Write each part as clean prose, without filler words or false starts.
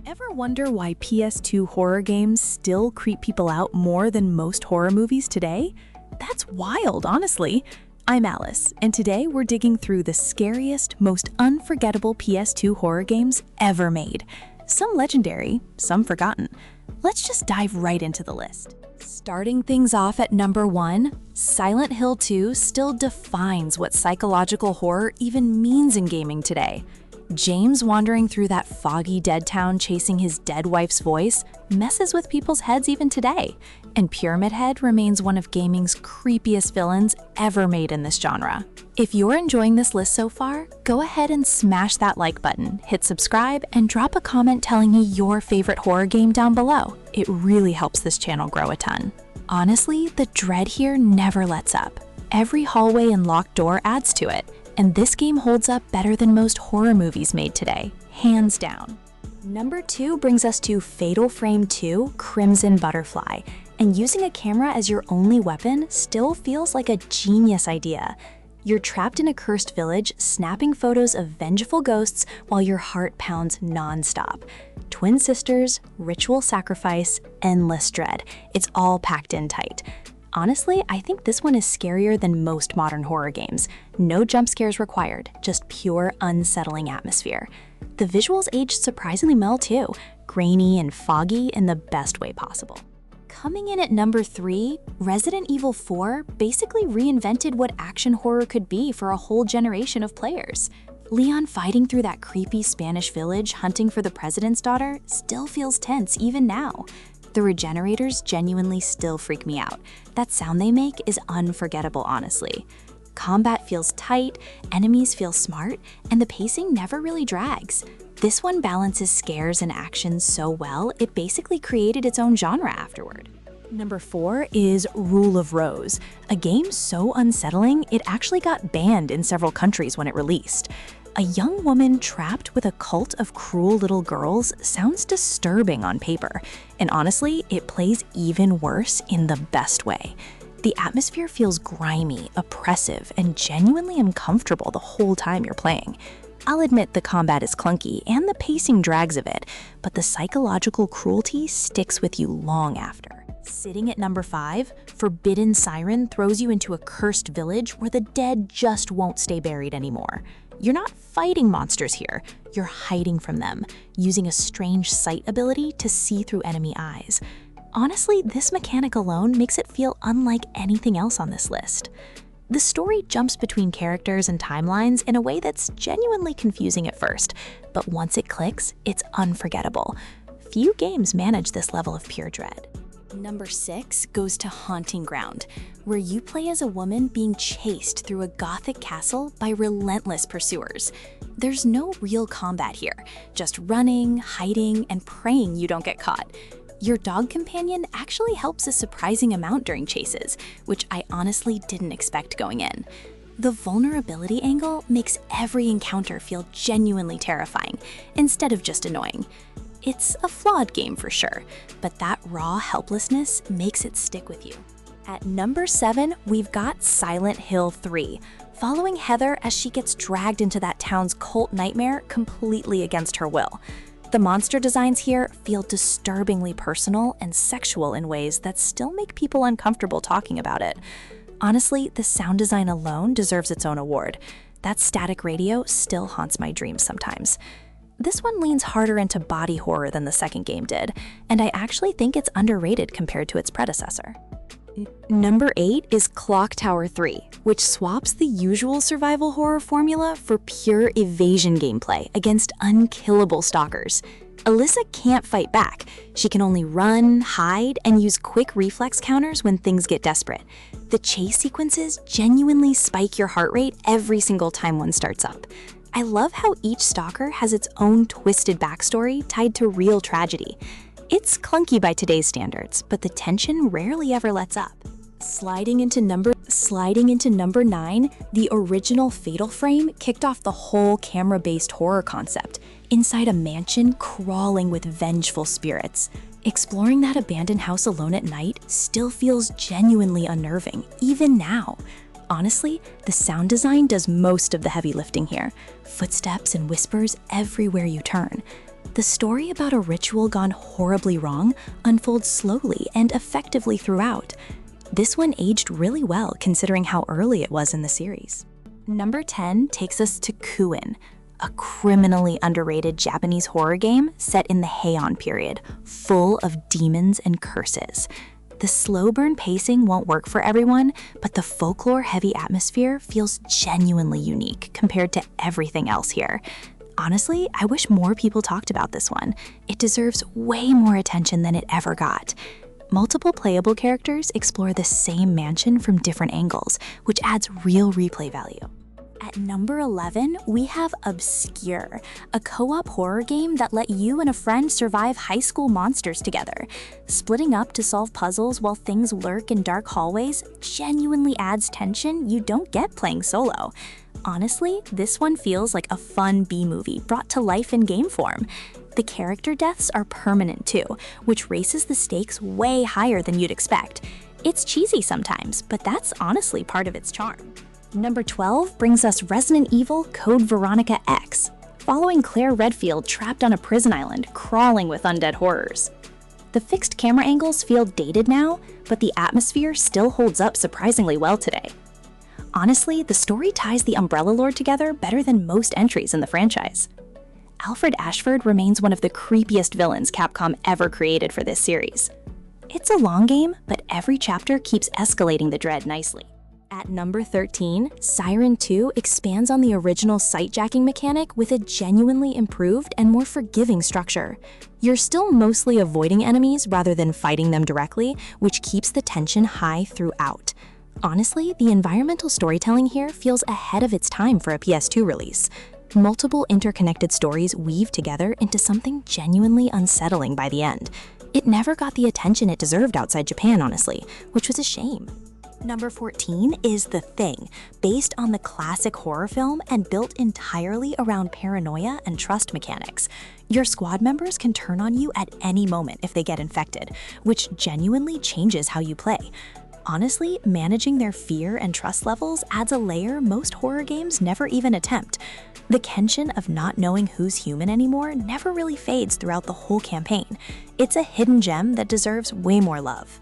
Ever wonder why PS2 horror games still creep people out more than most horror movies today? That's wild, honestly. I'm Alice, and today we're digging through the scariest, most unforgettable PS2 horror games ever made. Some legendary, some forgotten. Let's just dive right into the list. Starting things off at number 1, Silent Hill 2 still defines what psychological horror even means in gaming today. James wandering through that foggy dead town chasing his dead wife's voice messes with people's heads even today, and Pyramid Head remains one of gaming's creepiest villains ever made in this genre. If you're enjoying this list so far, go ahead and smash that like button, hit subscribe, and drop a comment telling me your favorite horror game down below. It really helps this channel grow a ton. Honestly, the dread here never lets up. Every hallway and locked door adds to it, and this game holds up better than most horror movies made today, hands down. Number 2 brings us to Fatal Frame 2: Crimson Butterfly, and using a camera as your only weapon still feels like a genius idea. You're trapped in a cursed village, snapping photos of vengeful ghosts while your heart pounds non-stop. Twin sisters, ritual sacrifice, endless dread. It's all packed in tight. Honestly, I think this one is scarier than most modern horror games. No jump scares required, just pure, unsettling atmosphere. The visuals aged surprisingly well too, grainy and foggy in the best way possible. Coming in at number 3, Resident Evil 4 basically reinvented what action horror could be for a whole generation of players. Leon fighting through that creepy Spanish village hunting for the president's daughter still feels tense even now. The regenerators genuinely still freak me out. That sound they make is unforgettable, honestly. Combat feels tight, enemies feel smart, and the pacing never really drags. This one balances scares and action so well, it basically created its own genre afterward. Number 4 is Rule of Rose, a game so unsettling it actually got banned in several countries when it released. A young woman trapped with a cult of cruel little girls sounds disturbing on paper, and honestly, it plays even worse in the best way. The atmosphere feels grimy, oppressive, and genuinely uncomfortable the whole time you're playing. I'll admit the combat is clunky and the pacing drags a bit, but the psychological cruelty sticks with you long after. Sitting at number 5, Forbidden Siren throws you into a cursed village where the dead just won't stay buried anymore. You're not fighting monsters here, you're hiding from them, using a strange sight ability to see through enemy eyes. Honestly, this mechanic alone makes it feel unlike anything else on this list. The story jumps between characters and timelines in a way that's genuinely confusing at first, but once it clicks, it's unforgettable. Few games manage this level of pure dread. Number 6 goes to Haunting Ground, where you play as a woman being chased through a gothic castle by relentless pursuers. There's no real combat here, just running, hiding, and praying you don't get caught. Your dog companion actually helps a surprising amount during chases, which I honestly didn't expect going in. The vulnerability angle makes every encounter feel genuinely terrifying, instead of just annoying. It's a flawed game for sure, but that raw helplessness makes it stick with you. At number 7, we've got Silent Hill 3, following Heather as she gets dragged into that town's cult nightmare completely against her will. The monster designs here feel disturbingly personal and sexual in ways that still make people uncomfortable talking about it. Honestly, the sound design alone deserves its own award. That static radio still haunts my dreams sometimes. This one leans harder into body horror than the second game did, and I actually think it's underrated compared to its predecessor. Number 8 is Clock Tower 3, which swaps the usual survival horror formula for pure evasion gameplay against unkillable stalkers. Alyssa can't fight back. She can only run, hide, and use quick reflex counters when things get desperate. The chase sequences genuinely spike your heart rate every single time one starts up. I love how each stalker has its own twisted backstory tied to real tragedy. It's clunky by today's standards, but the tension rarely ever lets up. Sliding into number 9, the original Fatal Frame kicked off the whole camera-based horror concept, inside a mansion crawling with vengeful spirits. Exploring that abandoned house alone at night still feels genuinely unnerving, even now. Honestly, the sound design does most of the heavy lifting here. Footsteps and whispers everywhere you turn. The story about a ritual gone horribly wrong unfolds slowly and effectively throughout. This one aged really well considering how early it was in the series. Number 10 takes us to Kuon, a criminally underrated Japanese horror game set in the Heian period, full of demons and curses. The slow burn pacing won't work for everyone, but the folklore-heavy atmosphere feels genuinely unique compared to everything else here. Honestly, I wish more people talked about this one. It deserves way more attention than it ever got. Multiple playable characters explore the same mansion from different angles, which adds real replay value. At number 11, we have Obscure, a co-op horror game that let you and a friend survive high school monsters together. Splitting up to solve puzzles while things lurk in dark hallways genuinely adds tension you don't get playing solo. Honestly, this one feels like a fun B-movie brought to life in game form. The character deaths are permanent too, which raises the stakes way higher than you'd expect. It's cheesy sometimes, but that's honestly part of its charm. Number 12 brings us Resident Evil Code Veronica X, following Claire Redfield trapped on a prison island, crawling with undead horrors. The fixed camera angles feel dated now, but the atmosphere still holds up surprisingly well today. Honestly, the story ties the Umbrella Lord together better than most entries in the franchise. Alfred Ashford remains one of the creepiest villains Capcom ever created for this series. It's a long game, but every chapter keeps escalating the dread nicely. At number 13, Siren 2 expands on the original sight-jacking mechanic with a genuinely improved and more forgiving structure. You're still mostly avoiding enemies rather than fighting them directly, which keeps the tension high throughout. Honestly, the environmental storytelling here feels ahead of its time for a PS2 release. Multiple interconnected stories weave together into something genuinely unsettling by the end. It never got the attention it deserved outside Japan, honestly, which was a shame. Number 14 is The Thing, based on the classic horror film and built entirely around paranoia and trust mechanics. Your squad members can turn on you at any moment if they get infected, which genuinely changes how you play. Honestly, managing their fear and trust levels adds a layer most horror games never even attempt. The tension of not knowing who's human anymore never really fades throughout the whole campaign. It's a hidden gem that deserves way more love.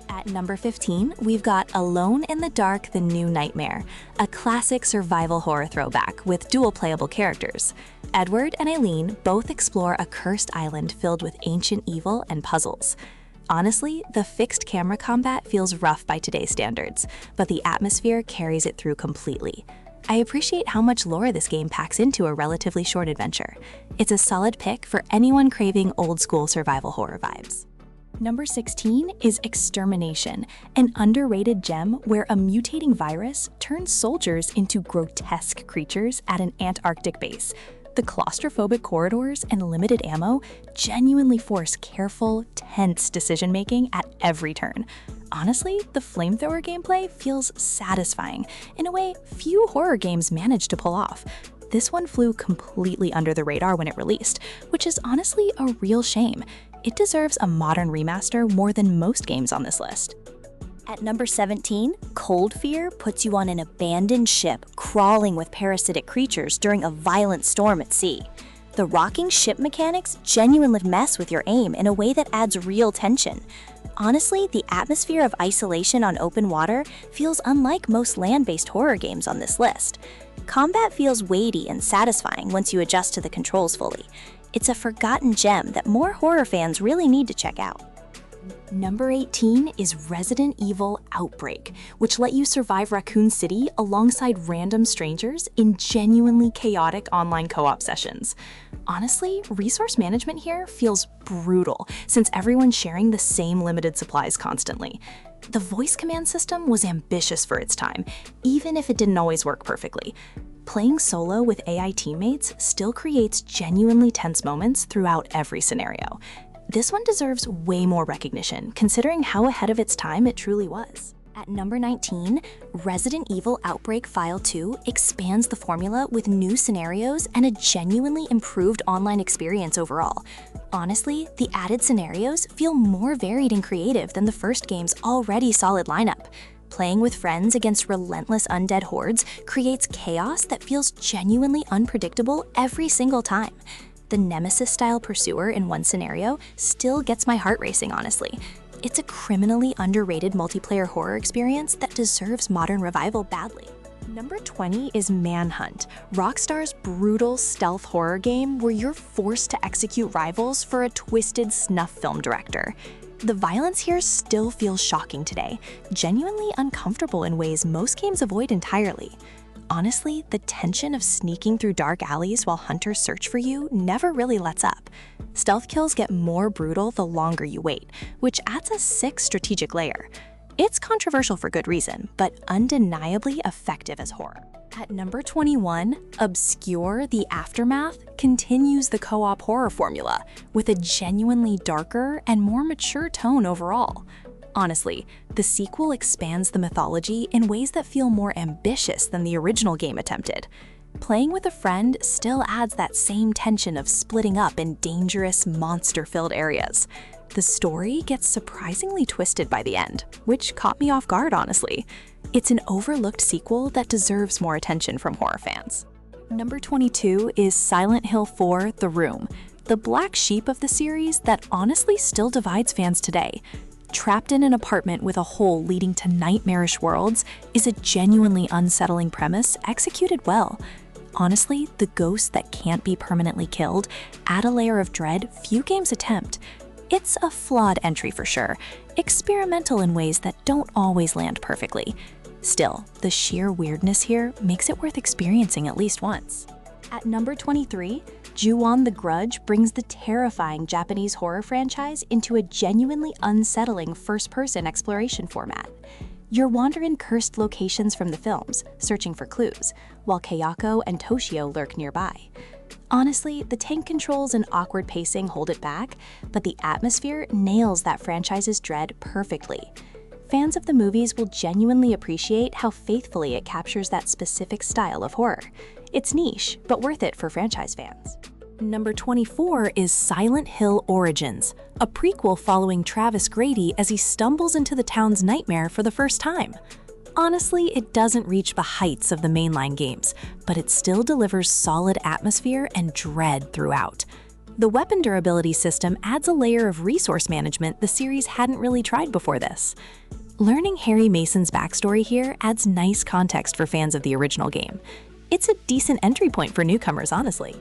At number 15, we've got Alone in the Dark: The New Nightmare, a classic survival horror throwback with dual playable characters. Edward and Eileen both explore a cursed island filled with ancient evil and puzzles. Honestly, the fixed camera combat feels rough by today's standards, but the atmosphere carries it through completely. I appreciate how much lore this game packs into a relatively short adventure. It's a solid pick for anyone craving old-school survival horror vibes. Number 16 is Extermination, an underrated gem where a mutating virus turns soldiers into grotesque creatures at an Antarctic base. The claustrophobic corridors and limited ammo genuinely force careful, tense decision-making at every turn. Honestly, the flamethrower gameplay feels satisfying in a way few horror games manage to pull off. This one flew completely under the radar when it released, which is honestly a real shame. It deserves a modern remaster more than most games on this list. At number 17, Cold Fear puts you on an abandoned ship crawling with parasitic creatures during a violent storm at sea. The rocking ship mechanics genuinely mess with your aim in a way that adds real tension. Honestly, the atmosphere of isolation on open water feels unlike most land-based horror games on this list. Combat feels weighty and satisfying once you adjust to the controls fully. It's a forgotten gem that more horror fans really need to check out. Number 18 is Resident Evil Outbreak, which let you survive Raccoon City alongside random strangers in genuinely chaotic online co-op sessions. Honestly, resource management here feels brutal since everyone's sharing the same limited supplies constantly. The voice command system was ambitious for its time, even if it didn't always work perfectly. Playing solo with AI teammates still creates genuinely tense moments throughout every scenario. This one deserves way more recognition, considering how ahead of its time it truly was. At number 19, Resident Evil Outbreak File 2 expands the formula with new scenarios and a genuinely improved online experience overall. Honestly, the added scenarios feel more varied and creative than the first game's already solid lineup. Playing with friends against relentless undead hordes creates chaos that feels genuinely unpredictable every single time. The The Nemesis-style pursuer in one scenario still gets my heart racing, honestly. It's a criminally underrated multiplayer horror experience that deserves modern revival badly. Number 20 is Manhunt, Rockstar's brutal stealth horror game where you're forced to execute rivals for a twisted snuff film director. The violence here still feels shocking today, genuinely uncomfortable in ways most games avoid entirely. Honestly, the tension of sneaking through dark alleys while hunters search for you never really lets up. Stealth kills get more brutal the longer you wait, which adds a sick strategic layer. It's controversial for good reason, but undeniably effective as horror. At number 21, Obscure: The Aftermath continues the co-op horror formula with a genuinely darker and more mature tone overall. Honestly, the sequel expands the mythology in ways that feel more ambitious than the original game attempted. Playing with a friend still adds that same tension of splitting up in dangerous, monster-filled areas. The story gets surprisingly twisted by the end, which caught me off guard, honestly. It's an overlooked sequel that deserves more attention from horror fans. Number 22 is Silent Hill 4: The Room, the black sheep of the series that honestly still divides fans today. Trapped in an apartment with a hole leading to nightmarish worlds is a genuinely unsettling premise executed well. Honestly, the ghosts that can't be permanently killed add a layer of dread few games attempt. It's a flawed entry for sure, experimental in ways that don't always land perfectly. Still, the sheer weirdness here makes it worth experiencing at least once. At number 23, Kuon the Grudge brings the terrifying Japanese horror franchise into a genuinely unsettling first-person exploration format. You're wandering cursed locations from the films, searching for clues, while Kayako and Toshio lurk nearby. Honestly, the tank controls and awkward pacing hold it back, but the atmosphere nails that franchise's dread perfectly. Fans of the movies will genuinely appreciate how faithfully it captures that specific style of horror. It's niche, but worth it for franchise fans. Number 24 is Silent Hill Origins, a prequel following Travis Grady as he stumbles into the town's nightmare for the first time. Honestly, it doesn't reach the heights of the mainline games, but it still delivers solid atmosphere and dread throughout. The weapon durability system adds a layer of resource management the series hadn't really tried before this. Learning Harry Mason's backstory here adds nice context for fans of the original game. It's a decent entry point for newcomers, honestly.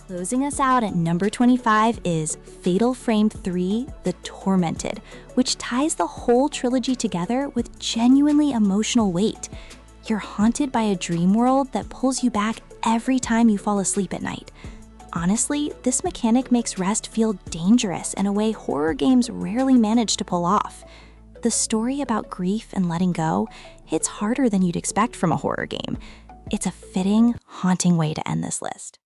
Closing us out at number 25 is Fatal Frame 3: The Tormented, which ties the whole trilogy together with genuinely emotional weight. You're haunted by a dream world that pulls you back every time you fall asleep at night. Honestly, this mechanic makes rest feel dangerous in a way horror games rarely manage to pull off. The story about grief and letting go hits harder than you'd expect from a horror game. It's a fitting, haunting way to end this list.